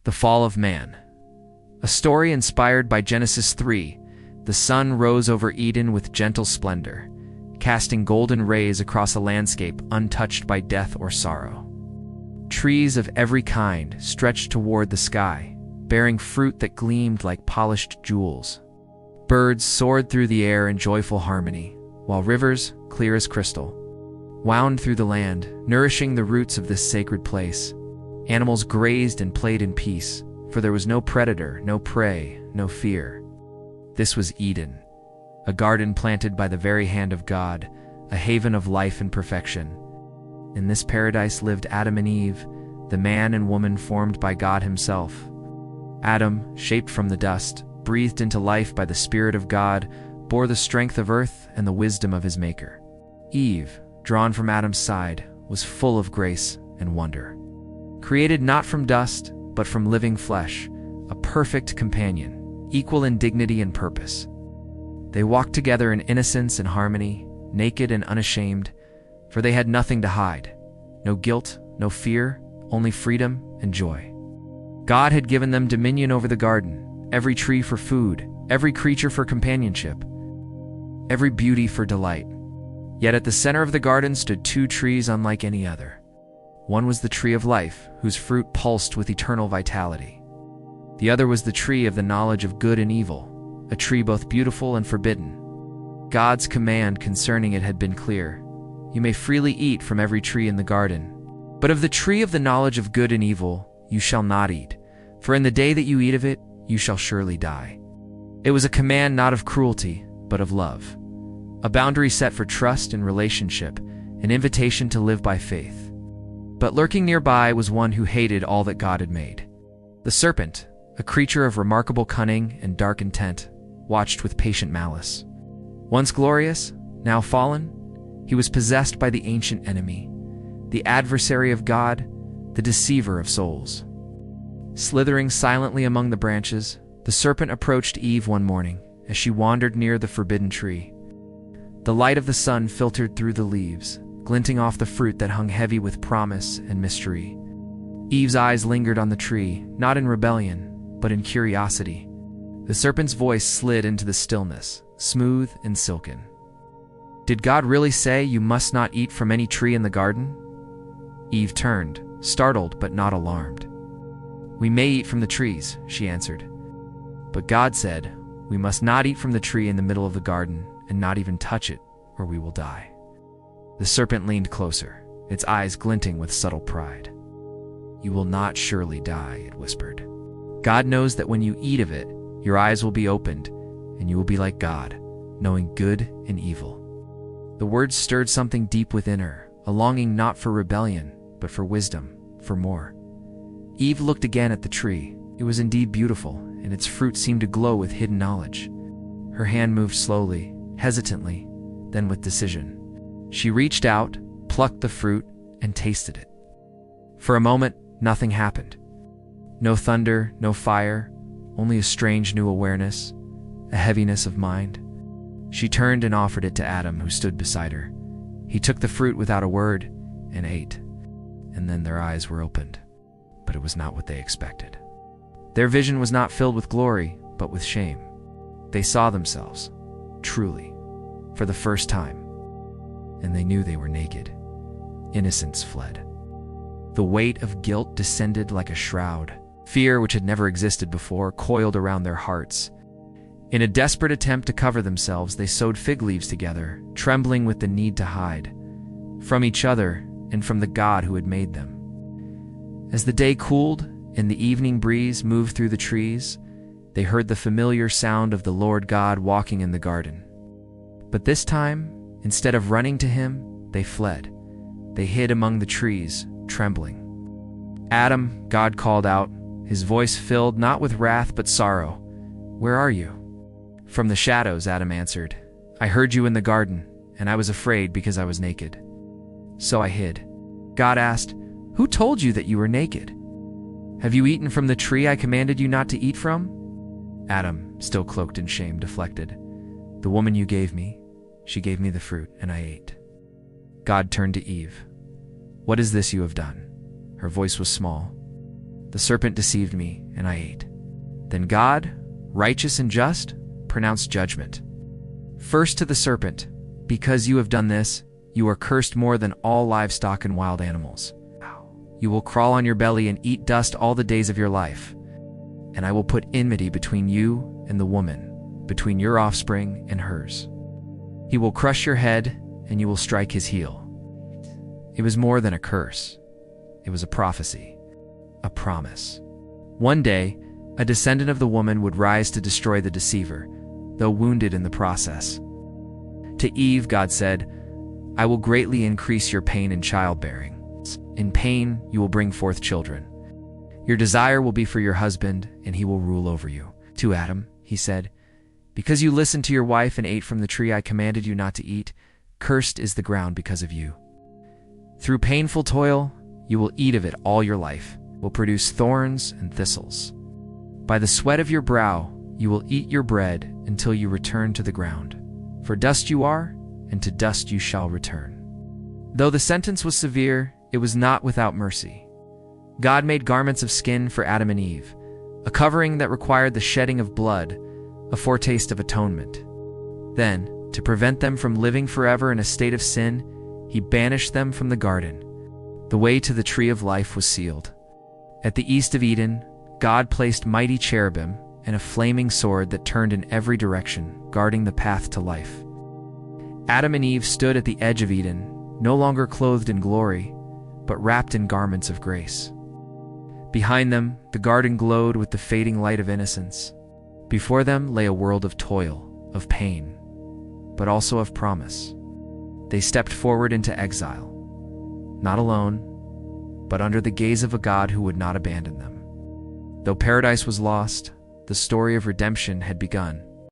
The fall of man. A story inspired by Genesis 3, the sun rose over Eden with gentle splendor, casting golden rays across a landscape untouched by death or sorrow. Trees of every kind stretched toward the sky, bearing fruit that gleamed like polished jewels. Birds soared through the air in joyful harmony, while rivers, clear as crystal, wound through the land, nourishing the roots of this sacred place. Animals grazed and played in peace, for there was no predator, no prey, no fear. This was Eden, a garden planted by the very hand of God, a haven of life and perfection. In this paradise lived Adam and Eve, the man and woman formed by God himself. Adam, shaped from the dust, breathed into life by the Spirit of God, bore the strength of earth and the wisdom of his Maker. Eve, drawn from Adam's side, was full of grace and wonder. Created not from dust, but from living flesh, a perfect companion, equal in dignity and purpose. They walked together in innocence and harmony, naked and unashamed, for they had nothing to hide. No guilt, no fear, only freedom and joy. God had given them dominion over the garden, every tree for food, every creature for companionship, every beauty for delight. Yet at the center of the garden stood two trees unlike any other. One was the tree of life, whose fruit pulsed with eternal vitality. The other was the tree of the knowledge of good and evil, a tree both beautiful and forbidden. God's command concerning it had been clear: "You may freely eat from every tree in the garden, but of the tree of the knowledge of good and evil you shall not eat, for in the day that you eat of it you shall surely die." It was a command not of cruelty, but of love. A boundary set for trust and relationship, an invitation to live by faith. But lurking nearby was one who hated all that God had made. The serpent, a creature of remarkable cunning and dark intent, watched with patient malice. Once glorious, now fallen, he was possessed by the ancient enemy, the adversary of God, the deceiver of souls. Slithering silently among the branches, the serpent approached Eve one morning as she wandered near the forbidden tree. The light of the sun filtered through the leaves, glinting off the fruit that hung heavy with promise and mystery. Eve's eyes lingered on the tree, not in rebellion, but in curiosity. The serpent's voice slid into the stillness, smooth and silken. "Did God really say you must not eat from any tree in the garden?" Eve turned, startled but not alarmed. "We may eat from the trees," she answered. "But God said, we must not eat from the tree in the middle of the garden, and not even touch it, or we will die." The serpent leaned closer, its eyes glinting with subtle pride. "You will not surely die," it whispered. "God knows that when you eat of it, your eyes will be opened, and you will be like God, knowing good and evil." The words stirred something deep within her, a longing not for rebellion, but for wisdom, for more. Eve looked again at the tree. It was indeed beautiful, and its fruit seemed to glow with hidden knowledge. Her hand moved slowly, hesitantly, then with decision. She reached out, plucked the fruit, and tasted it. For a moment, nothing happened. No thunder, no fire, only a strange new awareness, a heaviness of mind. She turned and offered it to Adam, who stood beside her. He took the fruit without a word and ate, and then their eyes were opened. But it was not what they expected. Their vision was not filled with glory, but with shame. They saw themselves, truly, for the first time, and they knew they were naked. Innocence fled. The weight of guilt descended like a shroud. Fear, which had never existed before, coiled around their hearts. In a desperate attempt to cover themselves, they sewed fig leaves together, trembling with the need to hide from each other and from the God who had made them. As the day cooled and the evening breeze moved through the trees, they heard the familiar sound of the Lord God walking in the garden. But this time, instead of running to him, they fled. They hid among the trees, trembling. "Adam," God called out, his voice filled not with wrath but sorrow. "Where are you?" "From the shadows," Adam answered. "I heard you in the garden, and I was afraid because I was naked. So I hid." God asked, "Who told you that you were naked? Have you eaten from the tree I commanded you not to eat from?" Adam, still cloaked in shame, deflected. "The woman you gave me, she gave me the fruit, and I ate." God turned to Eve. "What is this you have done?" Her voice was small. The serpent deceived me, and I ate. Then God, righteous and just, pronounced judgment. First to the serpent, because you have done this, you are cursed more than all livestock and wild animals. You will crawl on your belly and eat dust all the days of your life. And I will put enmity between you and the woman, between your offspring and hers. He will crush your head, and you will strike his heel. It was more than a curse. It was a prophecy, a promise. One day, a descendant of the woman would rise to destroy the deceiver, though wounded in the process. To Eve, God said, I will greatly increase your pain in childbearing. In pain, you will bring forth children. Your desire will be for your husband, and he will rule over you. To Adam, he said, because you listened to your wife and ate from the tree I commanded you not to eat, cursed is the ground because of you. Through painful toil, you will eat of it all your life, will produce thorns and thistles. By the sweat of your brow, you will eat your bread until you return to the ground. For dust you are, and to dust you shall return. Though the sentence was severe, it was not without mercy. God made garments of skin for Adam and Eve, a covering that required the shedding of blood, a foretaste of atonement. Then, to prevent them from living forever in a state of sin, he banished them from the garden. The way to the tree of life was sealed. At the east of Eden, God placed mighty cherubim and a flaming sword that turned in every direction, guarding the path to life. Adam and Eve stood at the edge of Eden, no longer clothed in glory, but wrapped in garments of grace. Behind them, the garden glowed with the fading light of innocence. Before them lay a world of toil, of pain, but also of promise. They stepped forward into exile, not alone, but under the gaze of a God who would not abandon them. Though paradise was lost, the story of redemption had begun.